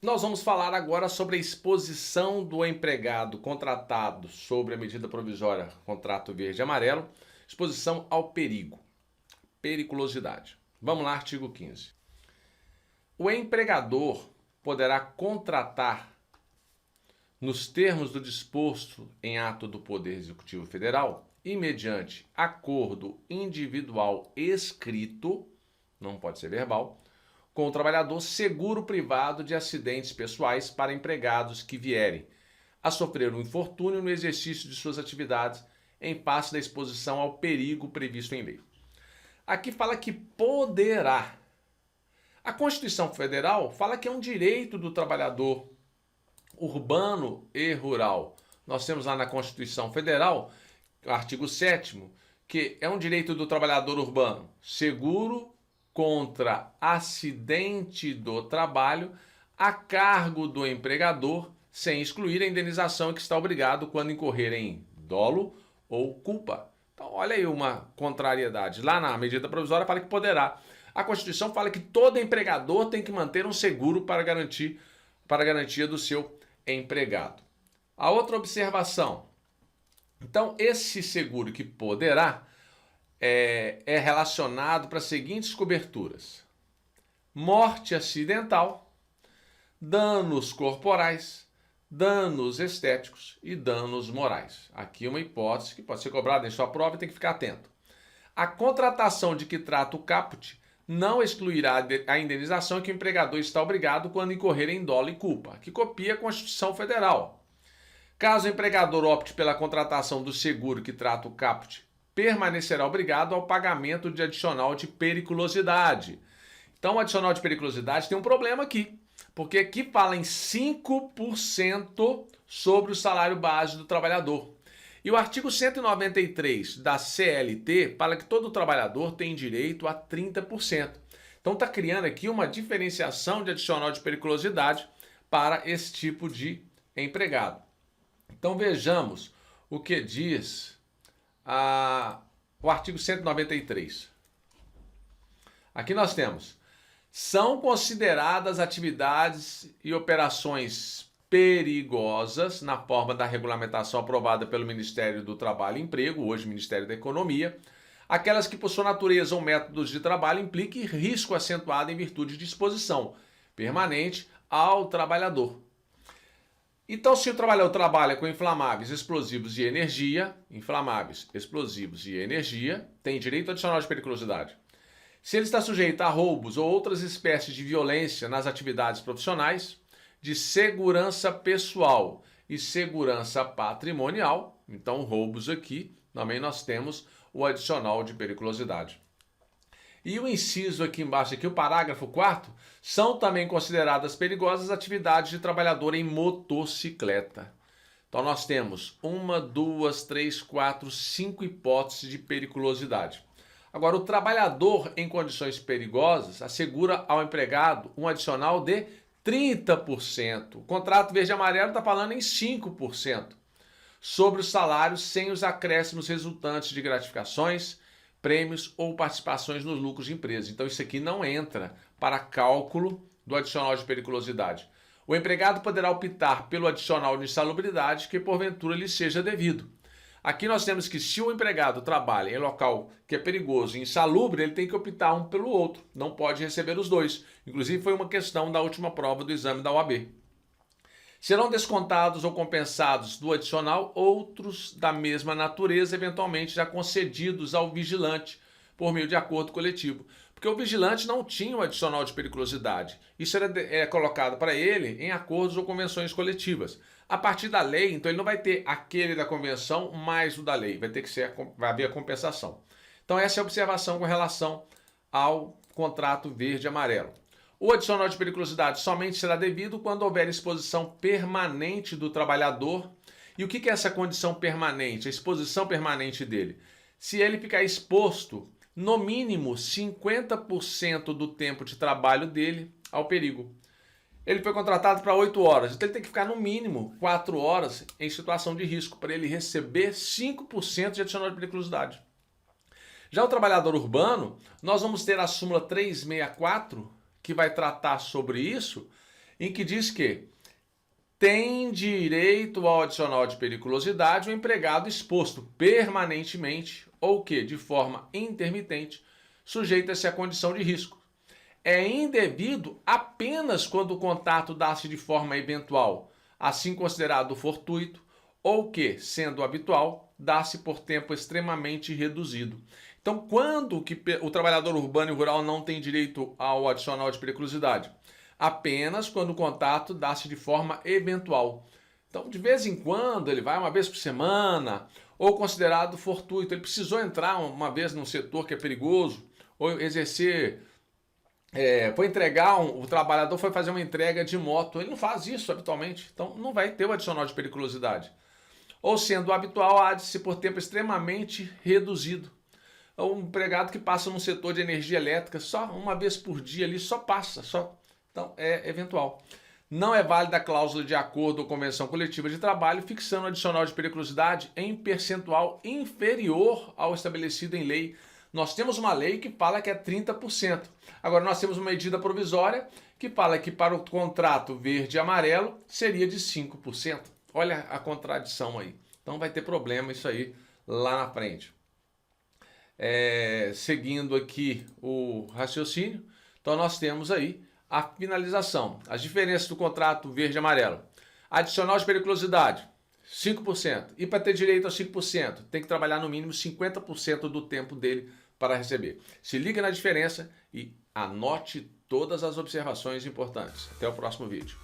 Nós vamos falar agora sobre a exposição do empregado contratado sobre a medida provisória contrato verde e amarelo, exposição ao perigo, periculosidade. Vamos lá, artigo 15. O empregador poderá contratar, nos termos do disposto em ato do Poder Executivo Federal e mediante acordo individual escrito, não pode ser verbal, com o trabalhador seguro privado de acidentes pessoais para empregados que vierem a sofrer um infortúnio no exercício de suas atividades em face da exposição ao perigo previsto em lei. Aqui fala que poderá. A Constituição Federal fala que é um direito do trabalhador urbano e rural. Nós temos lá na Constituição Federal, artigo 7º, que é um direito do trabalhador urbano, seguro contra acidente do trabalho a cargo do empregador, sem excluir a indenização que está obrigado quando incorrer em dolo ou culpa. Então, olha aí uma contrariedade. Lá na medida provisória fala que poderá. A Constituição fala que todo empregador tem que manter um seguro para a garantia do seu empregado. A outra observação. Então, esse seguro que poderá é relacionado para as seguintes coberturas: morte acidental, danos corporais, danos estéticos e danos morais. Aqui uma hipótese que pode ser cobrada em sua prova e tem que ficar atento. A contratação de que trata o caput não excluirá a indenização que o empregador está obrigado quando incorrer em dolo e culpa, que copia a Constituição Federal. Caso o empregador opte pela contratação do seguro que trata o caput, permanecerá obrigado ao pagamento de adicional de periculosidade. Então, o adicional de periculosidade tem um problema aqui, porque aqui fala em 5% sobre o salário base do trabalhador. E o artigo 193 da CLT fala que todo trabalhador tem direito a 30%. Então, está criando aqui uma diferenciação de adicional de periculosidade para esse tipo de empregado. Então, vejamos o que diz o artigo 193. Aqui nós temos: são consideradas atividades e operações perigosas na forma da regulamentação aprovada pelo Ministério do Trabalho e Emprego, hoje Ministério da Economia, aquelas que por sua natureza ou métodos de trabalho impliquem risco acentuado em virtude de exposição permanente ao trabalhador. Então, se o trabalhador trabalha com inflamáveis, explosivos e energia, tem direito adicional de periculosidade. Se ele está sujeito a roubos ou outras espécies de violência nas atividades profissionais, de segurança pessoal e segurança patrimonial, então roubos aqui, também nós temos o adicional de periculosidade. E o inciso aqui embaixo, aqui, o parágrafo 4º, são também consideradas perigosas atividades de trabalhador em motocicleta. Então nós temos 1, 2, 3, 4, 5 hipóteses de periculosidade. Agora, o trabalhador em condições perigosas assegura ao empregado um adicional de 30%. O contrato verde e amarelo está falando em 5%. Sobre os salários sem os acréscimos resultantes de gratificações, prêmios ou participações nos lucros de empresa. Então isso aqui não entra para cálculo do adicional de periculosidade. O empregado poderá optar pelo adicional de insalubridade que porventura lhe seja devido. Aqui nós temos que se o empregado trabalha em local que é perigoso e insalubre, ele tem que optar um pelo outro, não pode receber os dois. Inclusive foi uma questão da última prova do exame da OAB. Serão descontados ou compensados do adicional outros da mesma natureza, eventualmente já concedidos ao vigilante por meio de acordo coletivo. Porque o vigilante não tinha o adicional de periculosidade. Isso era colocado para ele em acordos ou convenções coletivas. A partir da lei, então ele não vai ter aquele da convenção mais o da lei. Vai haver a compensação. Então essa é a observação com relação ao contrato verde e amarelo. O adicional de periculosidade somente será devido quando houver exposição permanente do trabalhador. E o que é essa condição permanente? A exposição permanente dele. Se ele ficar exposto, no mínimo 50% do tempo de trabalho dele ao perigo. Ele foi contratado para 8 horas, então ele tem que ficar no mínimo 4 horas em situação de risco para ele receber 5% de adicional de periculosidade. Já o trabalhador urbano, nós vamos ter a súmula 364, que vai tratar sobre isso, em que diz que tem direito ao adicional de periculosidade o empregado exposto permanentemente ou que, de forma intermitente, sujeita-se à condição de risco. É indevido apenas quando o contato dá-se de forma eventual, assim considerado fortuito, ou que, sendo habitual, dá-se por tempo extremamente reduzido. Então, quando que o trabalhador urbano e rural não tem direito ao adicional de periculosidade? Apenas quando o contato dá-se de forma eventual. Então, de vez em quando, ele vai uma vez por semana, ou considerado fortuito. Ele precisou entrar uma vez num setor que é perigoso, ou exercer, foi entregar, o trabalhador foi fazer uma entrega de moto. Ele não faz isso habitualmente, então não vai ter o adicional de periculosidade. Ou sendo habitual, há de se por tempo extremamente reduzido. Um empregado que passa num setor de energia elétrica só uma vez por dia ali, só passa, só. Então, é eventual. Não é válida a cláusula de acordo ou convenção coletiva de trabalho fixando o adicional de periculosidade em percentual inferior ao estabelecido em lei. Nós temos uma lei que fala que é 30%. Agora, nós temos uma medida provisória que fala que para o contrato verde e amarelo seria de 5%. Olha a contradição aí. Então, vai ter problema isso aí lá na frente. Seguindo aqui o raciocínio, então nós temos aí a finalização, as diferenças do contrato verde e amarelo. Adicional de periculosidade, 5%. E para ter direito a 5%, tem que trabalhar no mínimo 50% do tempo dele para receber. Se liga na diferença e anote todas as observações importantes. Até o próximo vídeo.